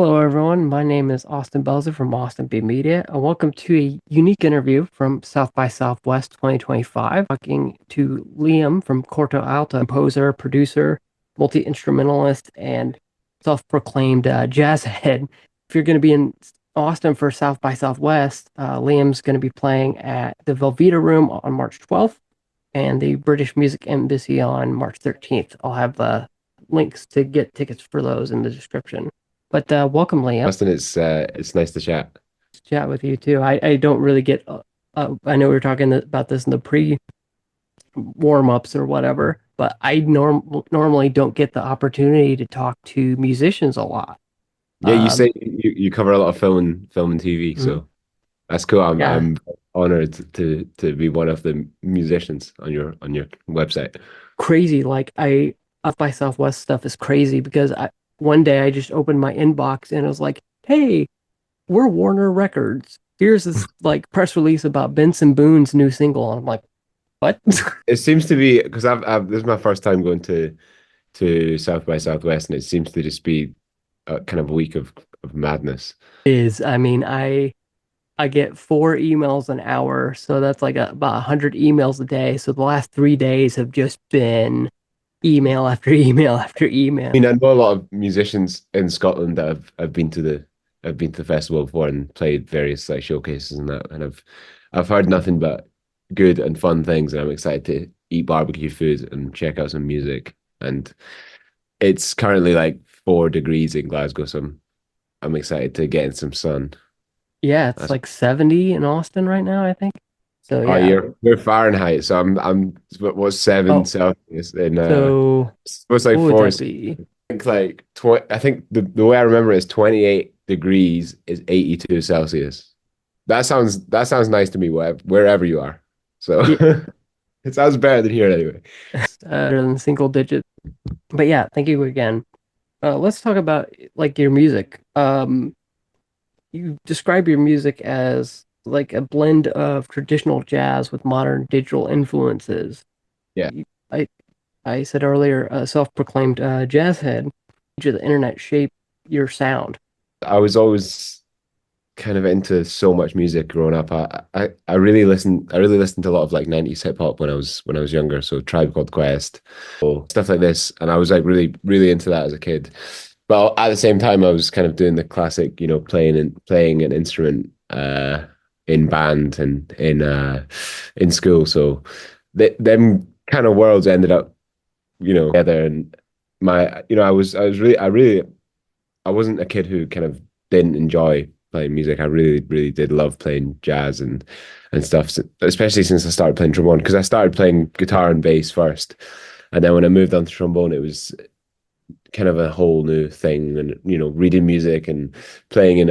Hello, everyone. My name is Austin Belzer from Austin B Media, and welcome to a unique interview from South by Southwest 2025. Talking to Liam from corto.alto, composer, producer, multi-instrumentalist, and self-proclaimed jazz head. If you're going to be in Austin for South by Southwest, Liam's going to be playing at the Velveeta Room on March 12th and the British Music Embassy on March 13th. I'll have links to get tickets for those in the description. But welcome, Liam. Austin, it's nice to chat. To chat with you too. I don't really get. I know we were talking about this in the pre warm ups or whatever, but I normally don't get the opportunity to talk to musicians a lot. Yeah, you Um, say you cover a lot of film and TV, mhm. so that's cool. I'm Yeah, I'm honored to be one of the musicians on your website. crazy. Like I Up by Southwest stuff is crazy because I one day I just opened my inbox and it was like, hey, we're Warner Records. Here's this like press release about Benson Boone's new single, and I'm like, what? It seems to be because I've this is my first time going to South by Southwest, and it seems to just be a kind of a week of madness. Is I mean I get 4 emails an hour, so that's like about 100 emails a day. So the last 3 days have just been email after email after email. I mean, I know a lot of musicians in Scotland that have been to the festival before and played various like showcases and that, and I've heard nothing but good and fun things, and I'm excited to eat barbecue food and check out some music. And it's currently like 4 degrees in Glasgow, so I'm excited to get in some sun. Yeah, it's That's, like 70 in Austin right now, I think. So oh, yeah. you're Fahrenheit, so I'm what's seven Oh, Celsius in so what's like what would four. that be? Think like 20, I think the way I remember it is 28 degrees is 82 Celsius. That sounds nice to me wherever you are. So Yeah, it sounds better than here anyway. better than single digit. But yeah, thank you again. Let's talk about like your music. You describe your music as like a blend of traditional jazz with modern digital influences. Yeah. You, I said earlier, self-proclaimed jazz head. Did the internet shape your sound? I was always kind of into so much music growing up. I really listened to a lot of like 90s hip hop when I was younger. So Tribe Called Quest, so stuff like this. And I was like really into that as a kid. But at the same time I was kind of doing the classic, playing an instrument in band and in school. So them kind of worlds ended up, together. And I wasn't a kid who kind of didn't enjoy playing music. I really did love playing jazz and stuff, especially since I started playing trombone. Because I started playing guitar and bass first, and then when I moved on to trombone, it was kind of a whole new thing. And reading music and playing in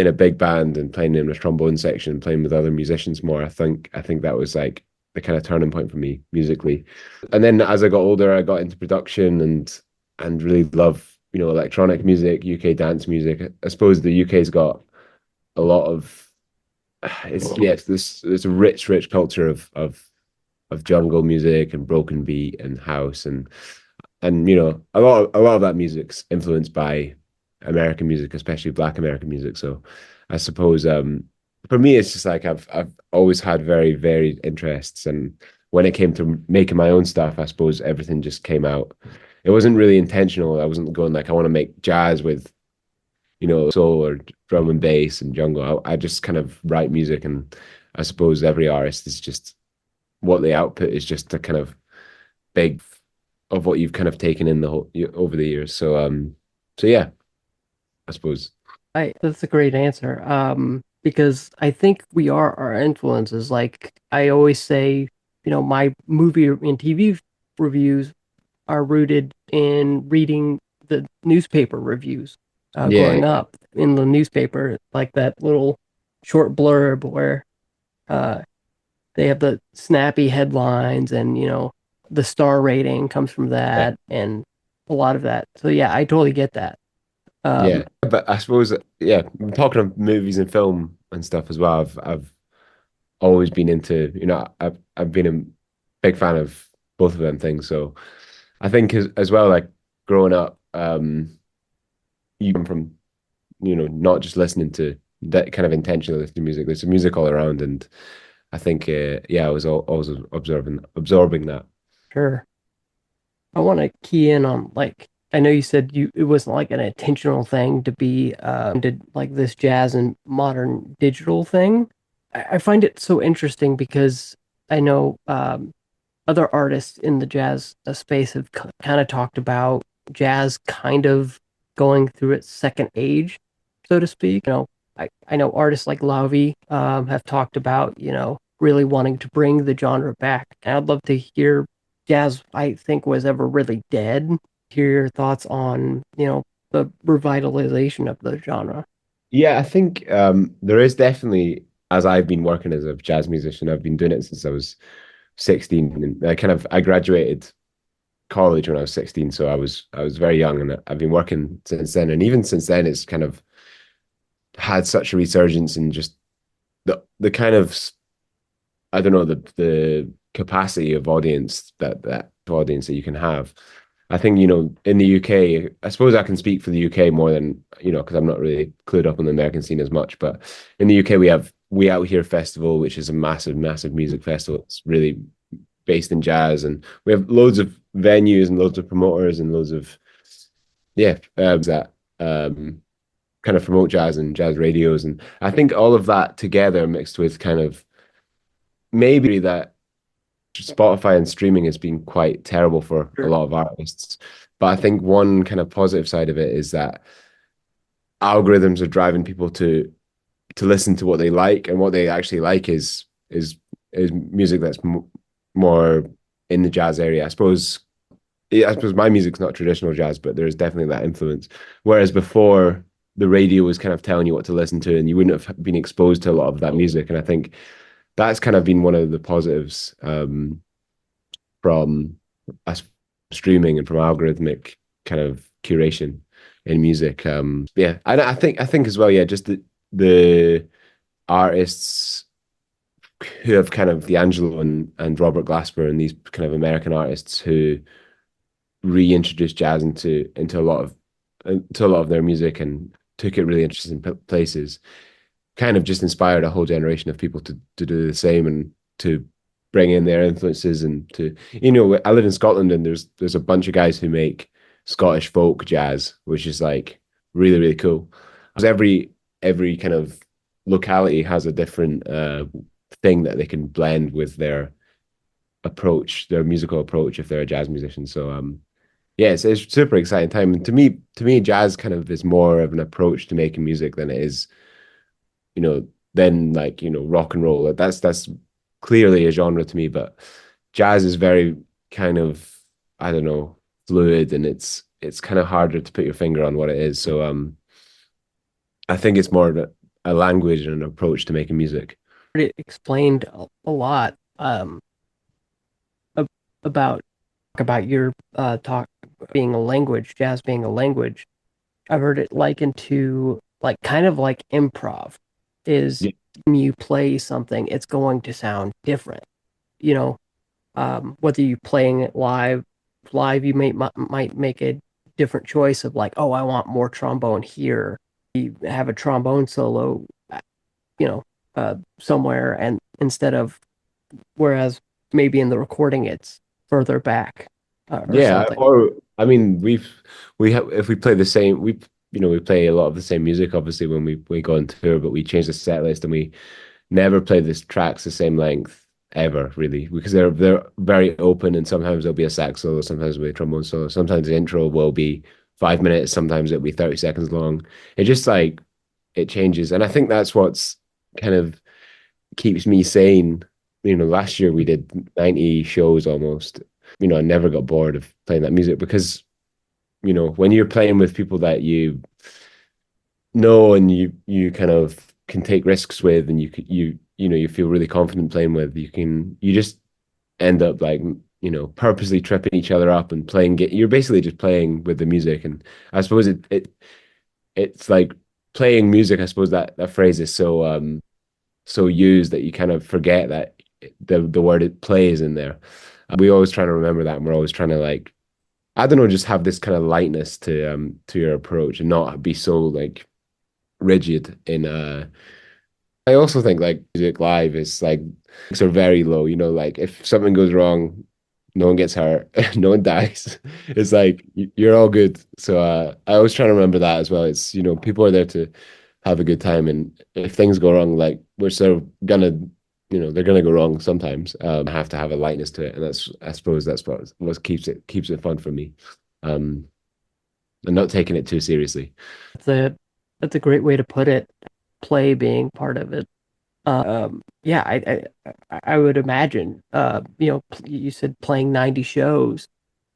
a big band and playing in a trombone section, and playing with other musicians more. I think that was like the kind of turning point for me musically. And then as I got older, I got into production and really love electronic music, UK dance music. I suppose the UK's got a lot of it's this a rich culture of jungle music and broken beat and house and a lot of that music's influenced by American music, especially Black American music. So I suppose for me it's just like I've always had very varied interests, and when it came to making my own stuff, I suppose everything just came out. It wasn't really intentional. I wasn't going like I want to make jazz with soul or drum and bass and jungle. I just kind of write music, and I suppose every artist is just what they output is just a kind of big of what you've kind of taken in the whole over the years. So yeah, I suppose. I That's a great answer. Because I think we are our influences. Like I always say, my movie and TV reviews are rooted in reading the newspaper reviews. Yeah, Growing up in the newspaper, like that little short blurb where uh, they have the snappy headlines and, the star rating comes from yeah, that and a lot of that. So yeah, I totally get that. yeah. Um, But I suppose, yeah, talking of movies and film and stuff as well. I've always been into, I've been a big fan of both of them things. So I think as well, like growing up, you come from not just listening to that kind of intentionally listening to music. There's some music all around, and I think yeah, I was always absorbing that. Sure. I want to key in on like I know you said you it wasn't like an intentional thing to be did like this jazz and modern digital thing. I find it so interesting because I know other artists in the jazz space have kind of talked about jazz kind of going through its second age, so to speak. I know artists like Lavi have talked about, really wanting to bring the genre back. And I'd love to hear jazz, I think, was ever really dead. Hear your thoughts on, the revitalization of the genre. Yeah, I think there is definitely, as I've been working as a jazz musician, I've been doing it since I was 16, and I graduated college when I was 16, so I was very young, and I've been working since then. And even since then, it's kind of had such a resurgence in just the kind of, I don't know, the capacity of audience that audience that you can have. I think, in the UK, I suppose I can speak for the UK more than, because I'm not really clued up on the American scene as much. But in the UK, we have We Out Here Festival, which is a massive, massive music festival. It's really based in jazz, and we have loads of venues and loads of promoters and loads of, yeah, that kind of promote jazz and jazz radios. And I think all of that together mixed with kind of maybe that Spotify and streaming has been quite terrible for a Sure. lot of artists. But I think one kind of positive side of it is that algorithms are driving people to listen to what they like, and what they actually like is music that's more in the jazz area. I suppose yeah, I suppose my music's not traditional jazz, but there's definitely that influence. Whereas before, the radio was kind of telling you what to listen to, and you wouldn't have been exposed to a lot of that music. And I think that's kind of been one of the positives from us streaming and from algorithmic kind of curation in music. Yeah, I think as well. Yeah, just the artists who have kind of D'Angelo and Robert Glasper and these kind of American artists who reintroduced jazz into a lot of their music and took it really interesting places, kind of just inspired a whole generation of people to do the same and to bring in their influences. And to, I live in Scotland, and there's a bunch of guys who make Scottish folk jazz, which is like really, really cool. Because every kind of locality has a different thing that they can blend with their approach, their musical approach, if they're a jazz musician. So yeah, it's super exciting time. And to me, jazz kind of is more of an approach to making music than it is, than like, rock and roll. Like, that's clearly a genre to me, but jazz is very kind of, I don't know, fluid, and it's kind of harder to put your finger on what it is. So I think it's more of a language and an approach to making music. It explained a lot about your talk being a language, jazz being a language. I've heard it likened to like kind of like improv is Yeah, when you play something, it's going to sound different. You know, whether you playing it live, you might make a different choice of like, oh, I want more trombone here. You have a trombone solo, you know, somewhere, and instead of whereas maybe in the recording it's further back or yeah. something. Or I mean, we have if we play the same, we play a lot of the same music, obviously, when we go on tour, but we change the set list, and we never play the tracks the same length ever, really, because they're very open, and sometimes there'll be a sax solo, sometimes there'll be a trombone solo, sometimes the intro will be 5 minutes, sometimes it'll be 30 seconds long. It just like it changes, and I think that's what's kind of keeps me sane. Last year we did 90 shows almost. I never got bored of playing that music because, when you're playing with people that you know and you kind of can take risks with, and you feel really confident playing with, you just end up like, purposely tripping each other up and playing you're basically just playing with the music. And I suppose it's like playing music. I suppose that phrase is so used that you kind of forget that the word it plays in there. We always try to remember that, and we're always trying to, like, I don't know, just have this kind of lightness to your approach, and not be so like rigid in I also think like music live is like stakes are very low. You know, like if something goes wrong, no one gets hurt, no one dies. It's like you're all good. So I always try to remember that as well. It's people are there to have a good time, and if things go wrong, like we're sort of gonna they're gonna go wrong sometimes. I have to have a lightness to it, and that's I suppose that's what keeps it fun for me. Um, and not taking it too seriously. That's a that's a great way to put it. Play being part of it. Yeah, I would imagine. You said playing 90 shows.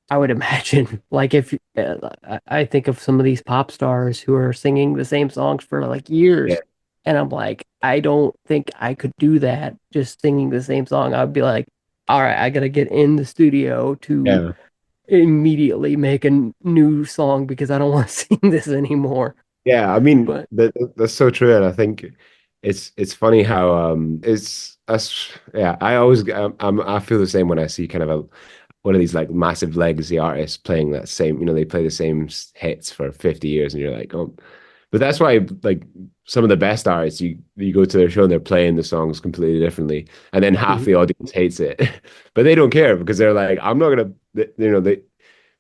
I would imagine, like if I think of some of these pop stars who are singing the same songs for like Yeah, years, and I'm like, I don't think I could do that just singing the same song. I'd be like, all right, I gotta get in the studio to yeah. immediately make a new song because I don't want to sing this anymore. Yeah, I mean But that's so true, and I think it's funny how it's us. Yeah, I always I feel the same when I see kind of one of these like massive legacy artists playing that same. They play the same hits for 50 years, and you're like, oh, but that's why like some of the best artists, you go to their show and they're playing the songs completely differently, and then half mhm. the audience hates it, but they don't care because they're like, I'm not gonna,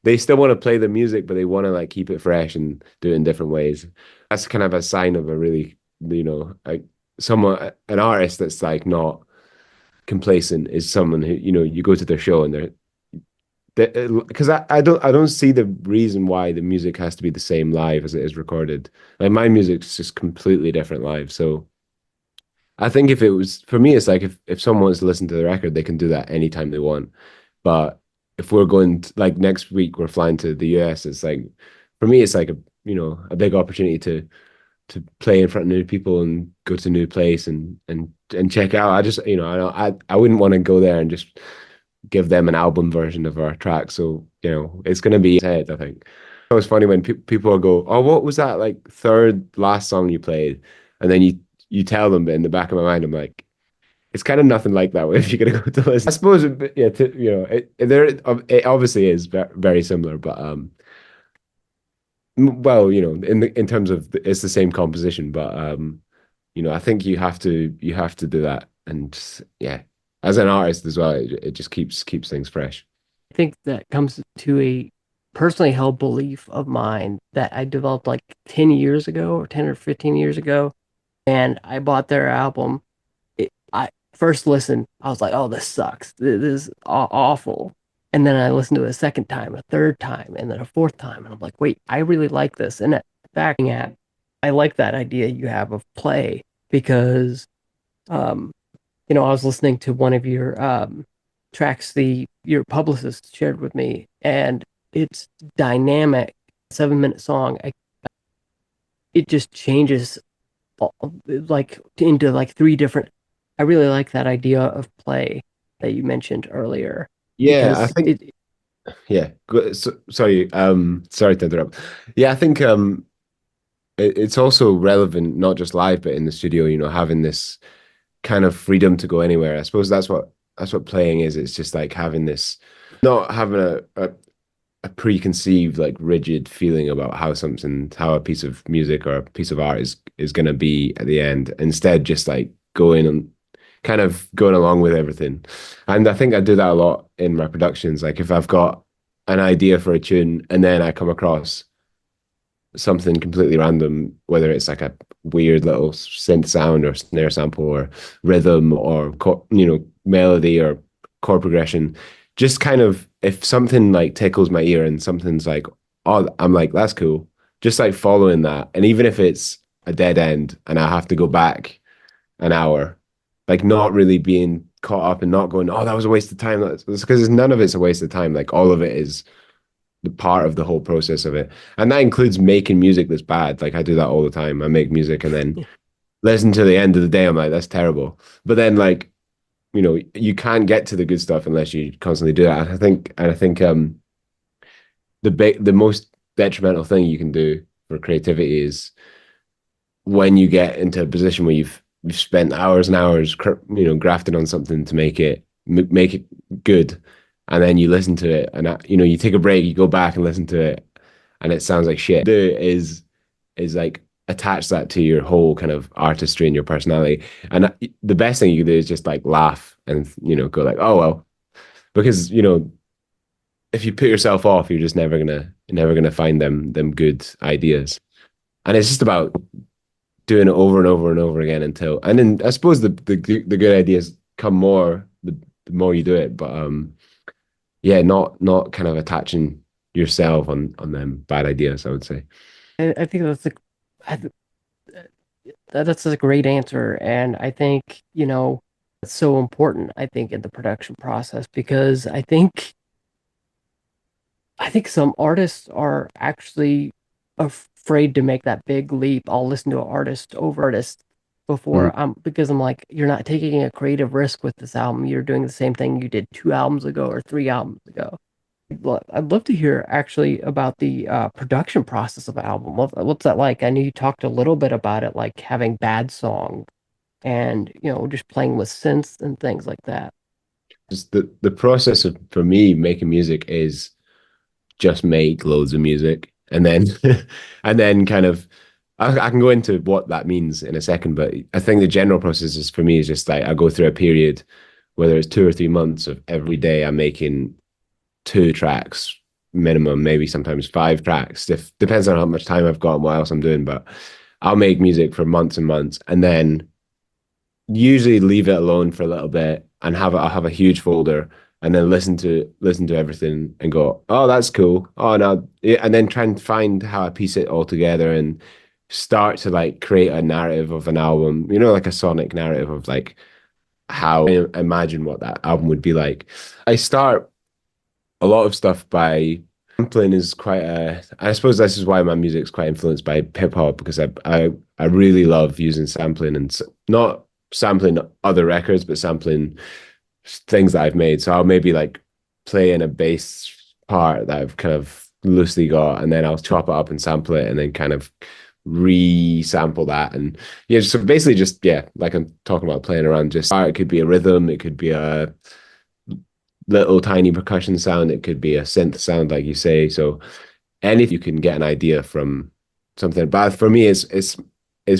they still want to play the music, but they want to like keep it fresh and do it in different ways. That's kind of a sign of a really, like someone, an artist that's like not complacent is someone who, you go to their show and because I don't see the reason why the music has to be the same live as it is recorded. Like my music's just completely different live. So I think if it was for me, it's like if someone wants to listen to the record, they can do that anytime they want. But if we're going to, like next week, we're flying to the US, it's like for me, it's like a big opportunity to play in front of new people and go to a new place and check out. I just I wouldn't want to go there and just give them an album version of our track. So it's gonna be head. I think it was funny when people will go, "Oh, what was that like third last song you played?" And then you tell them, but in the back of my mind, I'm like, it's kind of nothing like that if you're gonna go to listen. I suppose, yeah, it obviously is very similar, but well, in terms of it's the same composition, but I think you have to do that, and yeah, as an artist as well, it just keeps things fresh. I think that comes to a personally held belief of mine that I developed like 10 years ago or 10 or 15 years ago. And I bought their album. I first listened, I was like, oh, this sucks. This is awful. And then I listened to it a second time, a third time, and then a fourth time. And I'm like, wait, I really like this. And backing at, I like that idea you have of play because um, I was listening to one of your tracks your publicist shared with me, and it's dynamic, 7 minute song. It just changes like into like three different. I really like that idea of play that you mentioned earlier Yeah, I because think it yeah. Sorry to interrupt. Yeah, I think it's also relevant not just live but in the studio. Having this kind of freedom to go anywhere. I suppose that's what playing is. It's just like having this, not having a preconceived like rigid feeling about how a piece of music or a piece of art is going to be at the end. Instead, just like going and kind of going along with everything. And I think I do that a lot in my productions. Like if I've got an idea for a tune and then I come across something completely random, whether it's like a weird little synth sound or snare sample or rhythm or melody or chord progression, just kind of if something like tickles my ear and something's like, oh, I'm like, that's cool. Just like following that. And even if it's a dead end and I have to go back an hour, like not really being caught up and not going, oh, that was a waste of time. That's because none of it's a waste of time. Like all of it is the part of the whole process of it. And that includes making music that's bad. Like I do that all the time. I make music and then listen to the end of the day. I'm like, that's terrible. But then like, you can't get to the good stuff unless you constantly do that. And I think the most detrimental thing you can do for creativity is when you get into a position where you've spent hours and hours, grafting on something to make it good, and then you listen to it, and you take a break, you go back and listen to it, and it sounds like shit. Do is like attach that to your whole kind of artistry and your personality. And the best thing you can do is just like laugh and go like, oh well, because if you put yourself off, you're just never gonna find them good ideas. And it's just about doing it over and over and over again until, and then I suppose the good ideas come more the more you do it. But yeah, not kind of attaching yourself on them bad ideas, I would say. I think I, th- that's a great answer, and I think it's so important. I think in the production process because I think some artists are actually afraid to make that big leap. I'll listen to an artist over artist Mm. before because I'm like, you're not taking a creative risk with this album. You're doing the same thing you did 2 albums ago or 3 albums ago. Well, I'd love to hear actually about the production process of an album. What's that like? I know you talked a little bit about it, like having bad songs and just playing with synths and things like that. Just the process of for me making music is just make loads of music and then and then kind of I can go into what that means in a second, but I think the general process is for me is just like I go through a period, whether it's 2 or 3 months of every day I'm making 2 tracks minimum, maybe sometimes 5 tracks. If depends on how much time I've got and what else I'm doing, but I'll make music for months and months and then usually leave it alone for a little bit and I'll have a huge folder and then listen to everything and go, oh, that's cool. Oh no, yeah, and then try and find how I piece it all together and start to like create a narrative of an album, like a sonic narrative of like how I imagine what that album would be like. I start a lot of stuff by sampling is quite a I suppose this is why my music's quite influenced by hip hop because I really love using sampling and not sampling other records but sampling things that I've made. So I'll maybe like play in a bass part that I've kind of loosely got and then I'll chop it up and sample it and then kind of re-sample that and yeah, so basically just yeah, like I'm talking about playing around, just it could be a rhythm, it could be a little tiny percussion sound, it could be a synth sound like you say. So anything you can get an idea from something. But for me it's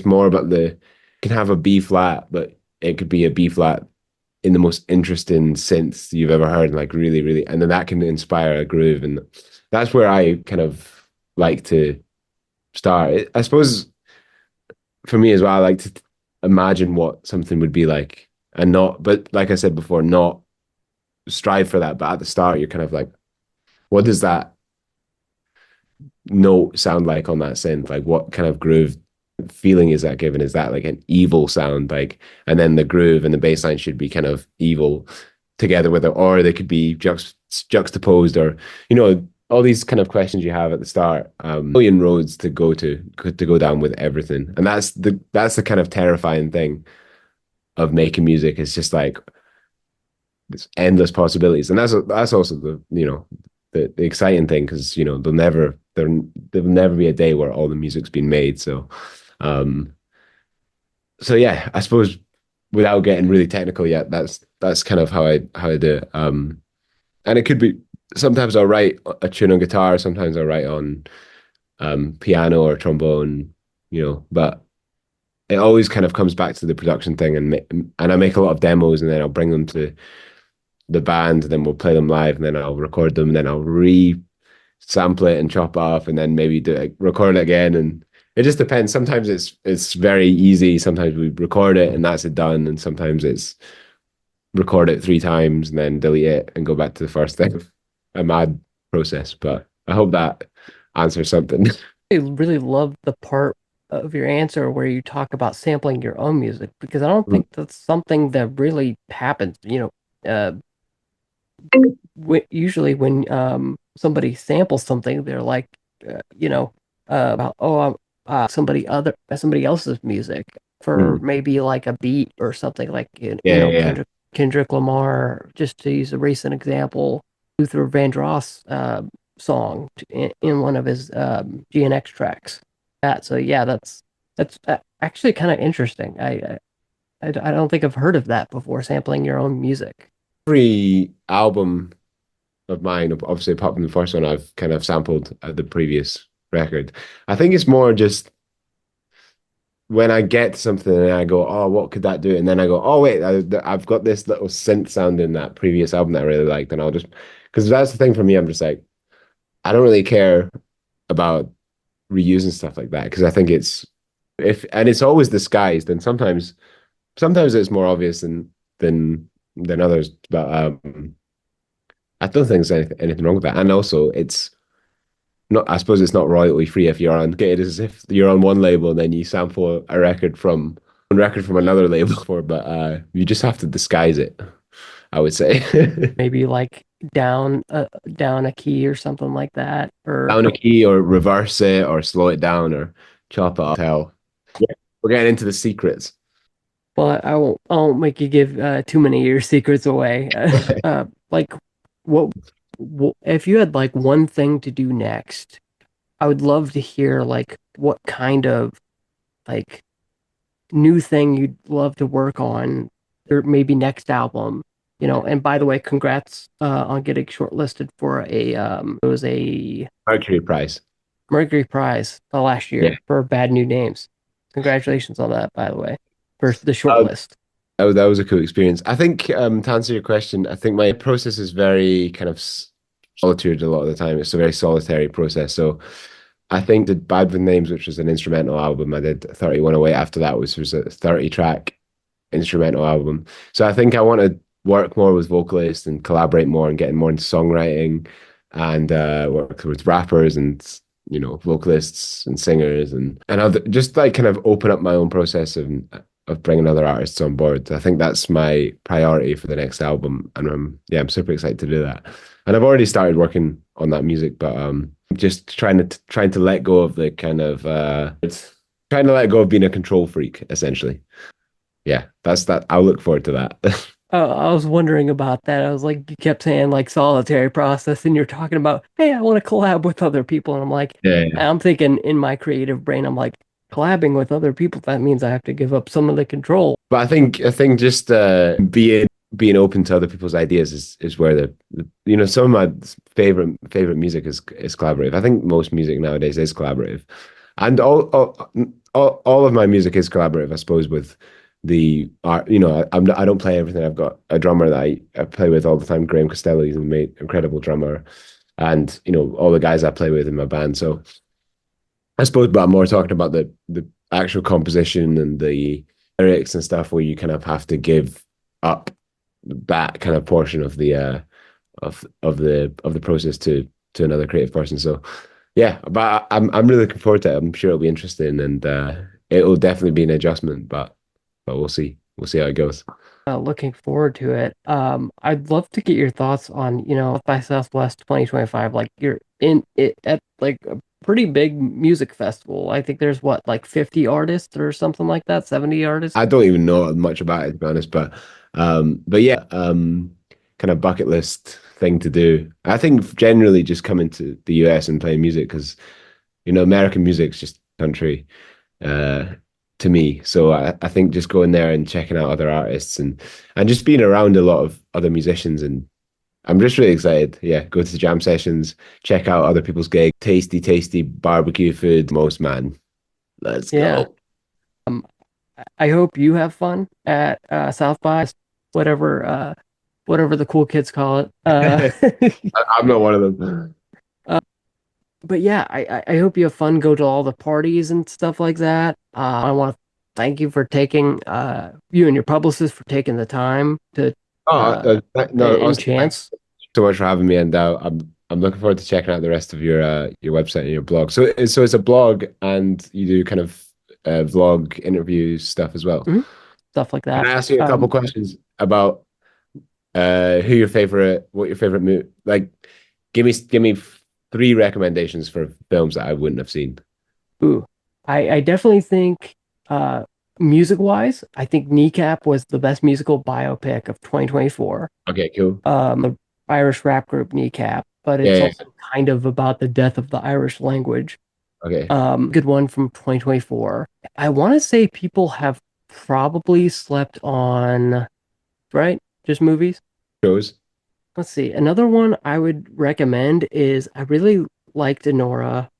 more about the can have a B flat, but it could be a B flat in the most interesting synths you've ever heard, like really, really, and then that can inspire a groove, and that's where I kind of like to start. I suppose for me as well, I like to imagine what something would be like, and not, but like I said before, not strive for that. But at the start, you're kind of like, what does that note sound like on that synth? Like, what kind of groove feeling is that given? Is that like an evil sound? Like, and then the groove and the bass line should be kind of evil together with it, or they could be juxtaposed, or all these kind of questions you have at the start. Million roads to go down with everything, and that's the kind of terrifying thing of making music. It's just like there's endless possibilities, and that's also the exciting thing because there'll never be a day where all the music's been made. Um, so yeah, I suppose without getting really technical yet, that's kind of how I do it. And it could be sometimes I'll write a tune on guitar, sometimes I'll write on piano or trombone, but it always kind of comes back to the production thing, and I make a lot of demos, and then I'll bring them to the band, and then we'll play them live, and then I'll record them, and then I'll sample it and chop off, and then maybe record it again, and it just depends. Sometimes it's very easy. Sometimes we record it and that's it done, and sometimes it's record it 3 times and then delete it and go back to the first thing. A mad process, but I hope that answers something. I really love the part of your answer where you talk about sampling your own music because I don't think that's something that really happens. Usually when somebody samples something, they're like, about somebody else's music for Mm. maybe like a beat or something like Yeah, yeah, Kendrick Lamar, just to use a recent example, Luther Vandross song in one of his GNX tracks. So yeah, that's actually kind of interesting. I don't think I've heard of that before, sampling your own music. every album of mine, obviously apart from the first one, I've kind of sampled the previous record. I think it's more just when I get to something and I go, oh, what could that do? And then I go, oh wait, I've got this little synth sound in that previous album that I really liked, and I'll just because that's the thing for me. I'm just like, I don't really care about reusing stuff like that because I think it's if and it's always disguised, and sometimes it's more obvious than others. But I don't think there's anything wrong with that. And also, it's not. I suppose it's not royalty free if you're on. Get it as if you're on one label and then you sample a record from another label for. But you just have to disguise it, I would say. Maybe like down a key or something like that, or Down a key or reverse it or slow it down or chop it up. Hell, yeah, we're getting into the secrets. well, I won't make you give too many of your secrets away. Like what if you had like one thing to do next? I would love to hear like what kind of like new thing you'd love to work on, or maybe next album. And by the way, congrats on getting shortlisted for it was a Mercury Prize. Mercury Prize last Yeah. year for Bad New Names. Congratulations on that, by the way, for the Um, shortlist. that was a cool experience. I think to answer your question, I think my process is very kind of solitude a lot of the time. It's a very solitary process. So I think the Bad with Names, which was an instrumental album, I did 31 away after that, which was a 30 track instrumental album. So I think I want to work more with vocalists and collaborate more and getting more into songwriting and work with rappers and vocalists and singers and other, just like kind of open up my own process of bringing other artists on board. I think that's my priority for the next album, and I'm super excited to do that. And I've already started working on that music, but just trying to let go of the kind of it's trying to let go of being a control freak, essentially. Yeah, that's that. I'll look forward to that. Oh, I was wondering about that. I was like, you kept saying like solitary process, and you're talking about, hey, I want to collab with other people. And I'm like, Yeah. I'm thinking in my creative brain, I'm like, collabing with other people, that means I have to give up some of the control. But I think just being open to other people's ideas is where some of my favorite music is collaborative. I think most music nowadays is collaborative, and all of my music is collaborative. I suppose with the art, I don't play everything. I've got a drummer that I play with all the time, Graham Costello. He's an incredible drummer, and all the guys I play with in my band. So I suppose, but I'm more talking about the actual composition and the lyrics and stuff where you kind of have to give up that kind of portion of the of the process to another creative person. So yeah, but I'm really looking forward to it. I'm sure it'll be interesting and it'll definitely be an adjustment, but we'll see. We'll see how it goes. Looking forward to it. I'd love to get your thoughts on, by Southwest 2025. Like you're in it at like a pretty big music festival. I think there's what, like 50 artists or something like that, 70 artists. I don't even know much about it to be honest, but yeah, kind of bucket list thing to do. I think generally just coming to the US and playing music because American music's just country uh to me. So I think just going there and checking out other artists and just being around a lot of other musicians and I'm just really excited. Yeah, go to the jam sessions, check out other people's gigs, tasty barbecue food. Most man, let's Yeah. go. Um, I hope you have fun at South by, whatever whatever the cool kids call it. I'm not one of them. uh, but yeah, I hope you have fun, go to all the parties and stuff like that. I want to thank you for taking you and your publicist for taking the time to Oh, uh no, and Austin, thanks chance. so much for having me, and I'm looking forward to checking out the rest of your website and your blog. So it's a blog, and you do kind of vlog interviews stuff as well. Mhm. Stuff like Can that. I ask you a couple questions about what your favorite movie? Like, give me three recommendations for films that I wouldn't have seen. Ooh, I definitely think uh music wise, I think Kneecap was the best musical biopic of 2024. Okay, cool. The Irish rap group Kneecap, but it's Yeah, yeah, also kind of about the death of the Irish language. okay. Good one from 2024. I want to say people have probably slept on, right? Just movies. Shows. Let's see. Another one I would recommend is I really liked Enora.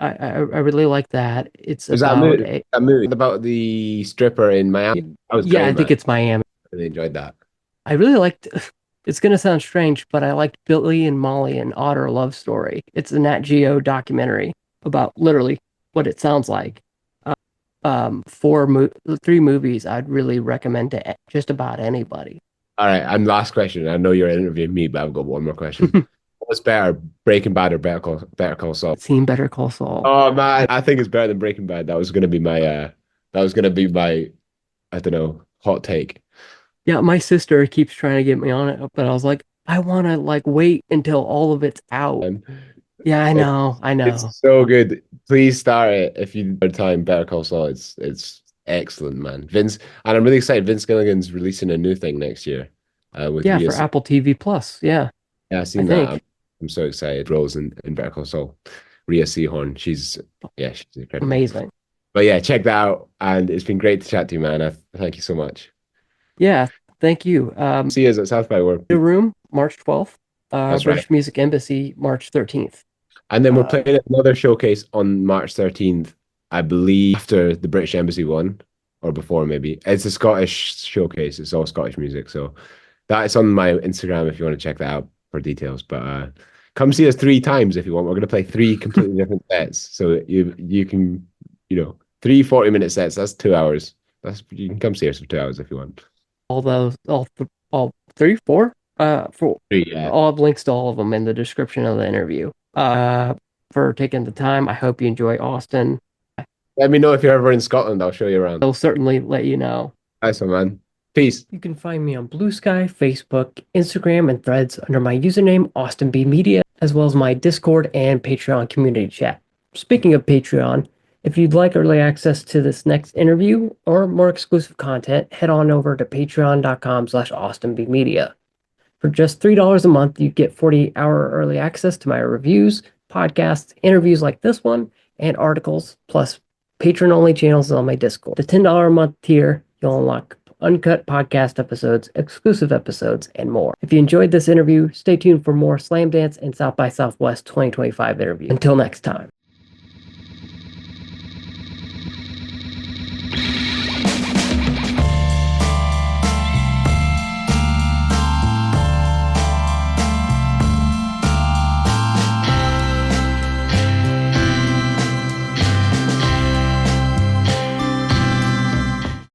I really like that. It's Was that a about movie? a That movie about the stripper in Miami? That was yeah, great, I think man. it's Miami. I really enjoyed that. I really liked. It's gonna sound strange, but I liked Billy and Molly and Otter Love Story. It's a Nat Geo documentary about literally what it sounds like. Uh, three movies I'd really recommend to just about anybody. All right, and last question. I know you're interviewing me, but I've got one more question. What's better, Breaking Bad or Better Call Saul? Seen Better Call Saul. Oh man, I think it's better than Breaking Bad. That was gonna be my I don't know hot take. Yeah, my sister keeps trying to get me on it, but I was like, I want to like wait until all of it's out. And Yeah, I it, know, I know. it's so good. Please start it if you have time. Better Call Saul. It's excellent, man. Vince, and I'm really excited. Vince Gilligan's releasing a new thing next year, with Yeah, Rhea. for Apple TV Plus. Yeah, Yeah, I've I seen that. think. I'm so excited. Rose in Better Call Saul. Rhea Seehorn. She's incredible. Amazing. But yeah, check that out. And it's been great to chat to you, man. Thank you so much. Yeah, thank you. See you at South by where The Room, March 12th. that's right. British Music Embassy, March 13th. And then we're Uh, playing another showcase on March 13th, I believe, after the British Embassy one or before maybe. It's a Scottish showcase. It's all Scottish music. So that's on my Instagram if you want to check that out for details. But come see us 3 times if you want. We're going to play 3 completely different sets. So you can, 3 40-minute sets. That's 2 hours. You can come see us for 2 hours if you want. all those, all three, four. For Three, yeah. I'll have links to all of them in the description of the interview. For taking the time. I hope you enjoy Austin. Let me know if you're ever in Scotland. I'll show you around. I'll certainly let you know. Nice one, man. Peace. You can find me on Blue Sky, Facebook, Instagram, and Threads under my username, Austin B Media, as well as my Discord and Patreon community chat. Speaking of Patreon, if you'd like early access to this next interview or more exclusive content, head on over to patreon.com/AustinBmedia. For just $3 a month, you get 48-hour early access to my reviews, podcasts, interviews like this one, and articles, plus patron-only channels on my Discord. The $10 a month tier, you'll unlock uncut podcast episodes, exclusive episodes, and more. If you enjoyed this interview, stay tuned for more Slam Dance and South by Southwest 2025 interviews. Until next time.